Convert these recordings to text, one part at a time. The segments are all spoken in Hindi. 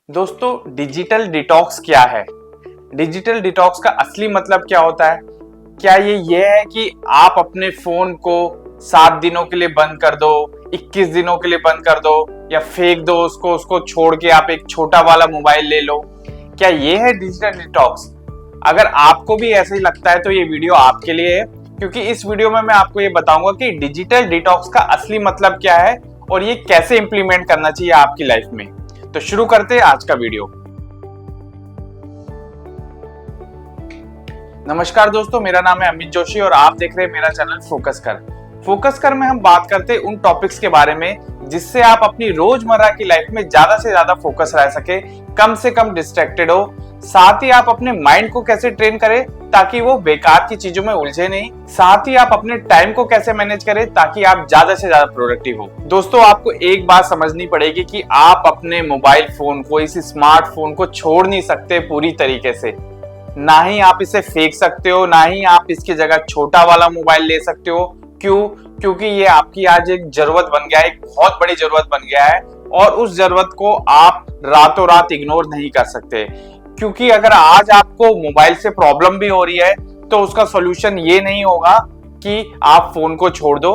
दोस्तों, डिजिटल डिटॉक्स क्या है? डिजिटल डिटॉक्स का असली मतलब क्या होता है? क्या ये है कि आप अपने फोन को 7 दिनों के लिए बंद कर दो, 21 दिनों के लिए बंद कर दो या फेंक दो उसको छोड़ के आप एक छोटा वाला मोबाइल ले लो? क्या ये है डिजिटल डिटॉक्स? अगर आपको भी ऐसे ही लगता है तो ये वीडियो आपके लिए है, क्योंकि इस वीडियो में मैं आपको ये बताऊंगा कि डिजिटल डिटॉक्स का असली मतलब क्या है और ये कैसे इंप्लीमेंट करना चाहिए आपकी लाइफ में। तो शुरू करते हैं आज का वीडियो। नमस्कार दोस्तों, मेरा नाम है अमित जोशी और आप देख रहे हैं मेरा चैनल फोकस कर में हम बात करते हैं उन टॉपिक्स के बारे में जिससे आप अपनी रोजमर्रा की लाइफ में ज्यादा से ज्यादा फोकस रह सके, कम से कम डिस्ट्रैक्टेड हो। साथ ही आप अपने माइंड को कैसे ट्रेन करें ताकि वो बेकार की चीजों में उलझे नहीं। साथ ही आप अपने टाइम को कैसे मैनेज करें ताकि आप ज्यादा से ज्यादा प्रोडक्टिव हो। दोस्तों, आपको एक बात समझनी पड़ेगी कि आप अपने मोबाइल फोन को, इस स्मार्टफोन को छोड़ नहीं सकते पूरी तरीके से। ना ही आप इसे फेंक सकते हो, ना ही आप इसकी जगह छोटा वाला मोबाइल ले सकते हो। क्यों? क्योंकि ये आपकी आज एक जरूरत बन गया है, एक बहुत बड़ी जरूरत बन गया है और उस जरूरत को आप रातों रात इग्नोर नहीं कर सकते। क्योंकि अगर आज आपको मोबाइल से प्रॉब्लम भी हो रही है तो उसका सॉल्यूशन ये नहीं होगा कि आप फोन को छोड़ दो।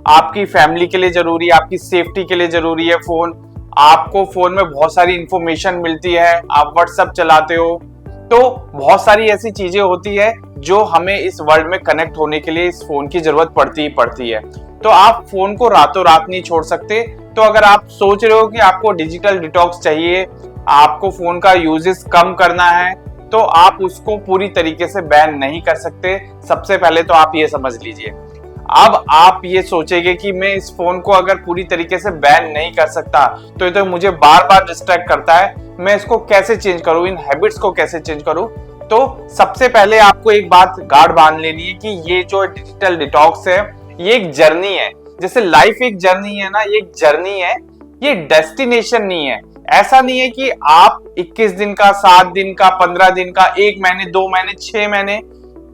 आपकी फैमिली के लिए जरूरी है, आपकी सेफ्टी के लिए जरूरी है फोन। आपको फोन में बहुत सारी इंफॉर्मेशन मिलती है, आप व्हाट्सएप चलाते हो, तो बहुत सारी ऐसी चीजें होती है जो हमें इस वर्ल्ड में कनेक्ट होने के लिए इस फोन की जरूरत पड़ती ही पड़ती है। तो आप फोन को रातों रात नहीं छोड़ सकते। तो अगर आप सोच रहे हो कि आपको डिजिटल डिटॉक्स चाहिए, आपको फोन का यूजेस कम करना है, तो आप उसको पूरी तरीके से बैन नहीं कर सकते। सबसे पहले तो आप ये समझ लीजिए। अब आप ये सोचेंगे कि मैं इस फोन को अगर पूरी तरीके से बैन नहीं कर सकता तो ये तो मुझे बार बार डिस्ट्रैक्ट करता है, मैं इसको कैसे चेंज करूं, इन हैबिट्स को कैसे चेंज करूं। तो सबसे पहले आपको एक बात गाढ़ बांध लेनी है कि ये जो डिजिटल डिटॉक्स है ये एक जर्नी है। जैसे लाइफ एक जर्नी है ना, ये एक जर्नी है, ये डेस्टिनेशन नहीं है। ऐसा नहीं है कि आप 21 दिन का, 7 दिन का, 15 दिन का, 1 महीने, 2 महीने, 6 महीने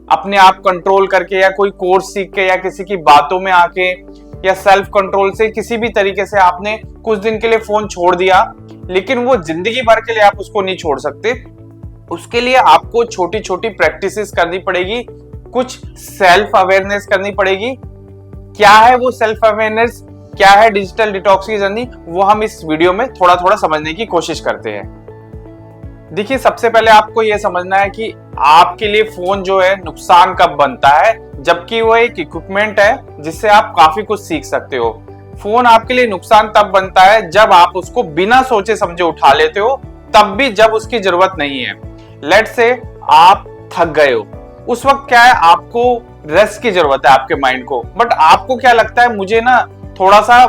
अपने आप कंट्रोल करके या कोई कोर्स सीख के या किसी की बातों में आके या सेल्फ कंट्रोल से किसी भी तरीके से आपने कुछ दिन के लिए फोन छोड़ दिया, लेकिन वो जिंदगी भर के लिए आप उसको नहीं छोड़ सकते। उसके लिए आपको छोटी छोटी प्रैक्टिसेस करनी पड़ेगी, कुछ सेल्फ अवेयरनेस करनी पड़ेगी। क्या है वो सेल्फ अवेयरनेस, क्या है डिजिटल डिटॉक्स की जर्नी, वो हम इस वीडियो में थोड़ा थोड़ा समझने की कोशिश करते हैं। देखिए, सबसे पहले आपको यह समझना है कि आपके लिए फोन जो है नुकसान कब बनता है, जबकि वो एक इक्विपमेंट है जिससे आप काफी कुछ सीख सकते हो। फोन आपके लिए नुकसान तब बनता है जब आप उसको बिना सोचे समझे उठा लेते हो, तब भी जब उसकी जरूरत नहीं है। लेट से आप थक गए हो, उस वक्त क्या है, आपको रेस्ट की जरूरत है आपके माइंड को, बट आपको क्या लगता है, मुझे ना थोड़ा सा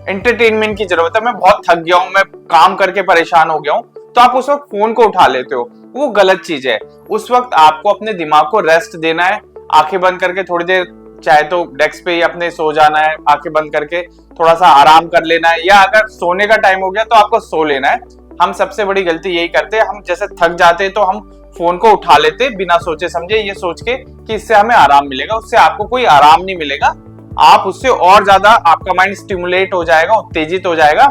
एंटरटेनमेंट की जरूरत है, मैं बहुत थक गया हूं, मैं काम करके परेशान हो गया हूं, तो आप उस वक्त फोन को उठा लेते हो। वो गलत चीज है। उस वक्त आपको अपने दिमाग को रेस्ट देना है, आंखें बंद करके थोड़ी देर, चाहे तो डेस्क पे ही अपने सो जाना है, आंखें बंद करके थोड़ा सा आराम कर लेना है, या अगर सोने का टाइम हो गया तो आपको सो लेना है। हम सबसे बड़ी गलती यही करते हैं, हम जैसे थक जाते हैं तो हम फोन को उठा लेते बिना सोचे समझे, ये सोच के कि इससे हमें आराम मिलेगा। उससे आपको कोई आराम नहीं मिलेगा, आप उससे और ज्यादा, आपका माइंड स्टिमुलेट हो जाएगा, उत्तेजित हो जाएगा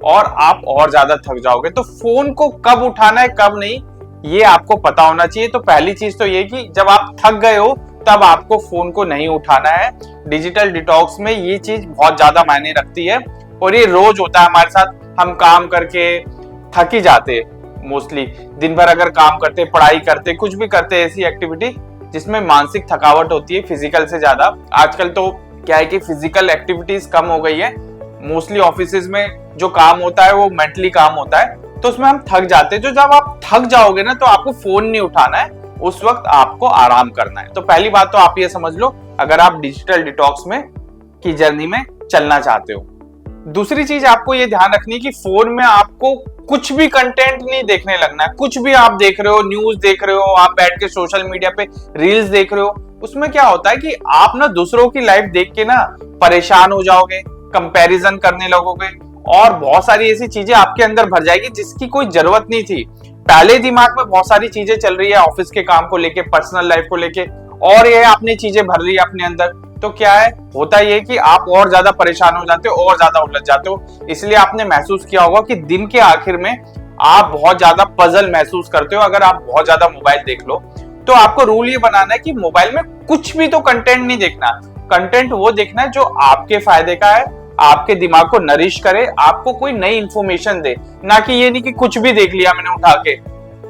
और आप और ज्यादा थक जाओगे। तो फोन को कब उठाना है, कब नहीं, ये आपको पता होना चाहिए। तो पहली चीज तो ये कि जब आप थक गए हो तब आपको फोन को नहीं उठाना है। डिजिटल डिटॉक्स में ये चीज बहुत ज्यादा मायने रखती है और ये रोज होता है हमारे साथ। हम काम करके थक ही जाते, मोस्टली दिन भर अगर काम करते, पढ़ाई करते, कुछ भी करते, ऐसी एक्टिविटी जिसमें मानसिक थकावट होती है फिजिकल से ज्यादा। आजकल तो क्या है कि फिजिकल एक्टिविटीज कम हो गई है, मोस्टली ऑफिसेज में जो काम होता है वो मेंटली काम होता है, तो उसमें हम थक जाते हैं। तो जब आप थक जाओगे ना तो आपको फोन नहीं उठाना है, उस वक्त आपको आराम करना है। तो पहली बात तो आप ये समझ लो अगर आप डिजिटल डिटॉक्स में की जर्नी में चलना चाहते हो। दूसरी चीज आपको ये ध्यान रखनी है कि फोन में आपको कुछ भी कंटेंट नहीं देखने लगना है। कुछ भी आप देख रहे हो, न्यूज देख रहे हो, आप बैठ के सोशल मीडिया पे रील्स देख रहे हो, उसमें क्या होता है कि आप ना दूसरों की लाइफ देख के ना परेशान हो जाओगे, कंपैरिजन करने लगोगे और बहुत सारी ऐसी चीजें आपके अंदर भर जाएगी जिसकी कोई जरूरत नहीं थी। पहले दिमाग में बहुत सारी चीजें चल रही है, ऑफिस के काम को लेके, पर्सनल लाइफ को लेके, और ये आपने चीजें भर ली अपने अंदर, तो क्या है, होता ये कि आप और ज्यादा परेशान हो जाते हो और ज्यादा उलझ जाते हो। इसलिए आपने महसूस किया होगा कि दिन के आखिर में आप बहुत ज्यादा पजल महसूस करते हो अगर आप बहुत ज्यादा मोबाइल देख लो, तो आपको रूल ये बनाना है कि मोबाइल में कुछ भी तो कंटेंट नहीं देखना। कंटेंट वो देखना है जो आपके फायदे का है, आपके दिमाग को नरिश करे, आपको कोई नई इंफॉर्मेशन दे। ना कि ये नहीं कि कुछ भी देख लिया मैंने उठा के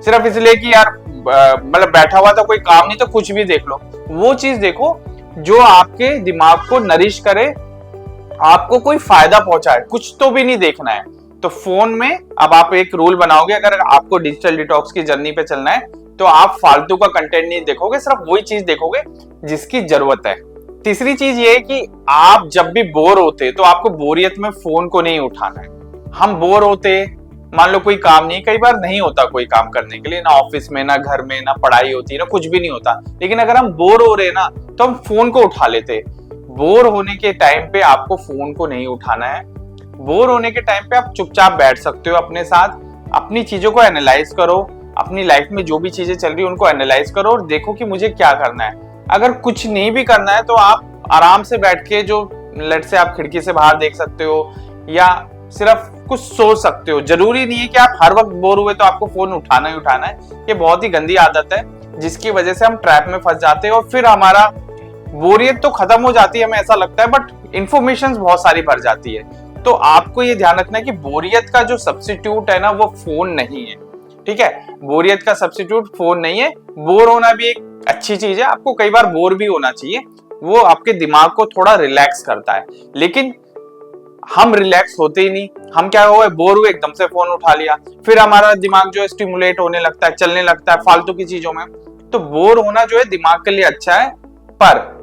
सिर्फ इसलिए कि यार मतलब बैठा हुआ था कोई काम नहीं तो कुछ भी देख लो। वो चीज देखो जो आपके दिमाग को नरिश करे, आपको कोई फायदा पहुंचाए, कुछ तो भी नहीं देखना है। तो फोन में अब आप एक रूल बनाओगे, अगर आपको डिजिटल डिटॉक्स की जर्नी पे चलना है तो आप फालतू का कंटेंट नहीं देखोगे, सिर्फ वही चीज देखोगे जिसकी जरूरत है। तीसरी चीज ये है कि आप जब भी बोर होते तो आपको बोरियत में फोन को नहीं उठाना है। हम बोर होते, मान लो कोई काम नहीं, कई बार नहीं होता कोई काम करने के लिए, ना ऑफिस में, ना घर में, ना पढ़ाई होती, ना कुछ भी नहीं होता, लेकिन अगर हम बोर हो रहे ना तो हम फोन को उठा लेते। बोर होने के टाइम पे आपको फोन को नहीं उठाना है। बोर होने के टाइम पे आप चुपचाप बैठ सकते हो अपने साथ, अपनी चीजों को एनालाइज करो, अपनी लाइफ में जो भी चीजें चल रही है उनको एनालाइज करो और देखो कि मुझे क्या करना है। अगर कुछ नहीं भी करना है तो आप आराम से बैठ के, जो लेट से आप खिड़की से बाहर देख सकते हो या सिर्फ कुछ सोच सकते हो। जरूरी नहीं है कि आप हर वक्त बोर हुए तो आपको फोन उठाना ही उठाना है। ये बहुत ही गंदी आदत है जिसकी वजह से हम ट्रैप में फंस जाते हैं और फिर हमारा बोरियत तो खत्म हो जाती है, हमें ऐसा लगता है, बट इंफॉर्मेशन बहुत सारी भर जाती है। तो आपको ये ध्यान रखना है कि बोरियत का जो सब्स्टिट्यूट है ना वो फोन नहीं है। ठीक है, बोरियत का सब्स्टिट्यूट फोन नहीं है। बोर होना भी एक अच्छी चीज है, आपको कई बार बोर भी होना चाहिए, वो आपके दिमाग को थोड़ा रिलैक्स करता है। लेकिन हम रिलैक्स होते ही नहीं, हम क्या हुए, बोर हुए एकदम से फोन उठा लिया, फिर हमारा दिमाग जो है स्टिमुलेट होने लगता है, चलने लगता है फालतू की चीजों में। तो बोर होना जो है दिमाग के लिए अच्छा है, पर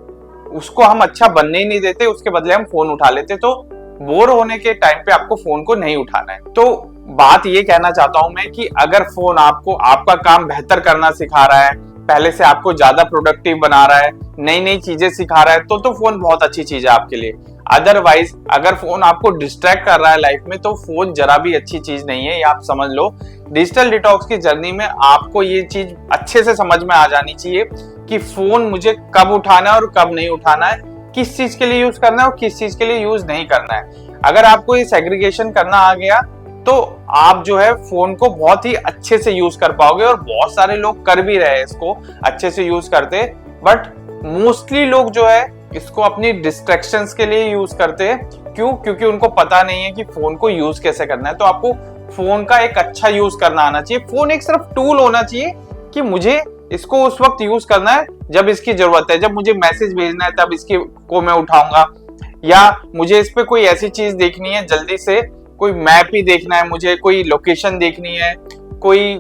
उसको हम अच्छा बनने ही नहीं देते, उसके बदले हम फोन उठा लेते। तो बोर होने के टाइम पे आपको फोन को नहीं उठाना है। तो बात ये कहना चाहता हूं मैं कि अगर फोन आपको आपका काम बेहतर करना सिखा रहा है, पहले से आपको ज्यादा प्रोडक्टिव बना रहा है, नई नई चीजें सिखा रहा है, तो फोन बहुत अच्छी चीज है आपके लिए। अदरवाइज अगर फोन आपको डिस्ट्रैक्ट कर रहा है लाइफ में, तो फोन जरा भी अच्छी चीज नहीं है, ये आप समझ लो। डिजिटल डिटॉक्स की जर्नी में आपको ये चीज अच्छे से समझ में आ जानी चाहिए कि फोन मुझे कब उठाना है और कब नहीं उठाना है, किस चीज के लिए यूज करना है और किस चीज के लिए यूज नहीं करना है। अगर आपको ये सेग्रीगेशन करना आ गया तो आप जो है फोन को बहुत ही अच्छे से यूज कर पाओगे, और बहुत सारे लोग कर भी रहे हैं इसको अच्छे से यूज करते, बट मोस्टली लोग जो है इसको अपनी डिस्ट्रैक्शंस के लिए यूज करते हैं। क्यों? क्योंकि उनको पता नहीं है कि फोन को यूज कैसे करना है। तो आपको फोन का एक अच्छा यूज करना आना चाहिए। फोन एक सिर्फ टूल होना चाहिए कि मुझे इसको उस वक्त यूज करना है जब इसकी जरूरत है, जब मुझे मैसेज भेजना है तब इसकी को मैं उठाऊंगा, या मुझे इस पे कोई ऐसी चीज देखनी है जल्दी से, कोई मैप ही देखना है मुझे, कोई लोकेशन देखनी है, कोई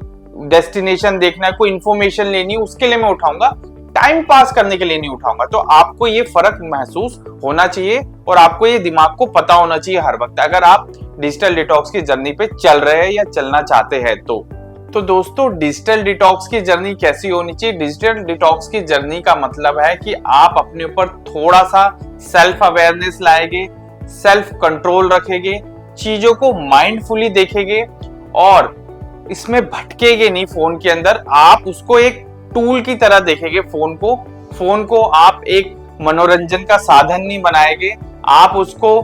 डेस्टिनेशन देखना है, कोई इंफॉर्मेशन लेनी है, उसके लिए मैं उठाऊंगा, टाइम पास करने के लिए नहीं उठाऊंगा। तो आपको ये फर्क महसूस होना चाहिए और आपको ये दिमाग को पता होना चाहिए हर वक्त, अगर आप डिजिटल डिटॉक्स की जर्नी पे चल रहे हैं या चलना चाहते हैं तो दोस्तों डिजिटल डिटॉक्स की जर्नी कैसी होनी चाहिए? डिजिटल डिटॉक्स की जर्नी का मतलब है कि आप अपने ऊपर थोड़ा सा सेल्फ अवेयरनेस लाएंगे, सेल्फ कंट्रोल रखेंगे, चीजों को माइंडफुली देखेंगे और इसमें भटकेगे नहीं। फोन के अंदर आप उसको एक टूल की तरह देखेंगे, फोन को आप एक मनोरंजन का साधन नहीं बनाएंगे, आप उसको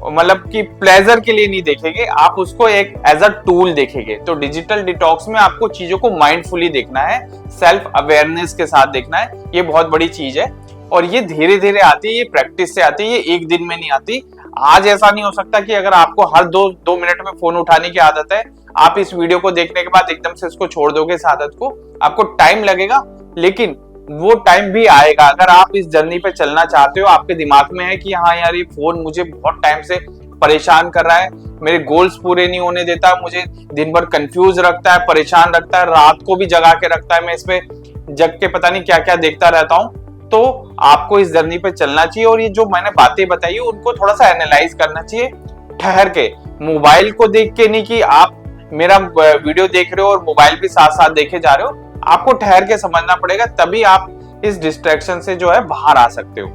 मतलब कि प्लेजर के लिए नहीं देखेंगे, आप उसको एक एज अ टूल देखेंगे। तो डिजिटल डिटॉक्स में आपको चीजों को माइंडफुली देखना है, सेल्फ अवेयरनेस के साथ देखना है, ये बहुत बड़ी चीज है और ये धीरे धीरे आती है, ये प्रैक्टिस से आती है, ये एक दिन में नहीं आती। आज ऐसा नहीं हो सकता कि अगर आपको हर दो मिनट में फोन उठाने की आदत है, आप इस वीडियो को देखने के बाद एकदम से इसको छोड़ दोगे इस आदत को। आपको टाइम लगेगा, लेकिन वो टाइम भी आएगा। अगर आप इस जर्नी पे चलना चाहते हो, आपके दिमाग में है कि हाँ यार ये फोन मुझे बहुत टाइम से परेशान कर रहा है, मेरे गोल्स पूरे नहीं होने देता, मुझे दिन भर कंफ्यूज रखता है, परेशान रखता है, रात को भी जगा के रखता है, मैं इसमें जग के पता नहीं क्या क्या देखता रहता हूँ, तो आपको इस जर्नी पे चलना चाहिए। और ये जो मैंने बातें बताई उनको थोड़ा सा एनालाइज करना चाहिए ठहर के, मोबाइल को देख के नहीं कि आप मेरा वीडियो देख रहे हो और मोबाइल भी साथ साथ देखे जा रहे हो। आपको ठहर के समझना पड़ेगा, तभी आप इस डिस्ट्रैक्शन से जो है बाहर आ सकते हो।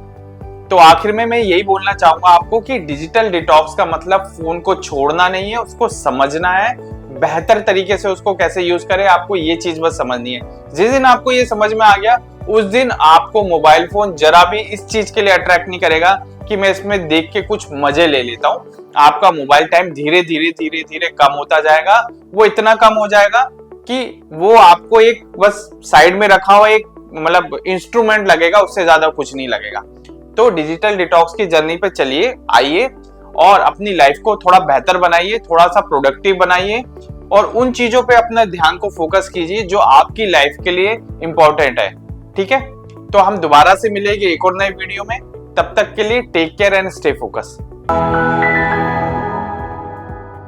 तो आखिर में मैं यही बोलना चाहूंगा आपको कि डिजिटल डिटॉक्स का मतलब फोन को छोड़ना नहीं है, उसको समझना है, बेहतर तरीके से उसको कैसे यूज करें, आपको ये चीज बस समझनी है। जिस दिन आपको ये समझ में आ गया, उस दिन आपको मोबाइल फोन जरा भी इस चीज के लिए अट्रैक्ट नहीं करेगा कि मैं इसमें देख के कुछ मजे ले लेता हूँ। आपका मोबाइल टाइम धीरे धीरे धीरे धीरे कम होता जाएगा। वो इतना कम हो जाएगा कि वो आपको एक बस साइड में रखा हुआ एक मतलब इंस्ट्रूमेंट लगेगा, उससे ज्यादा कुछ नहीं लगेगा। तो डिजिटल डिटॉक्स की जर्नी पे चलिए, आइए और अपनी लाइफ को थोड़ा बेहतर बनाइए, थोड़ा सा प्रोडक्टिव बनाइए और उन चीजों पे अपना ध्यान को फोकस कीजिए जो आपकी लाइफ के लिए इंपॉर्टेंट है। ठीक है, तो हम दोबारा से मिलेंगे एक और नए वीडियो में। तब तक के लिए take care and stay focus.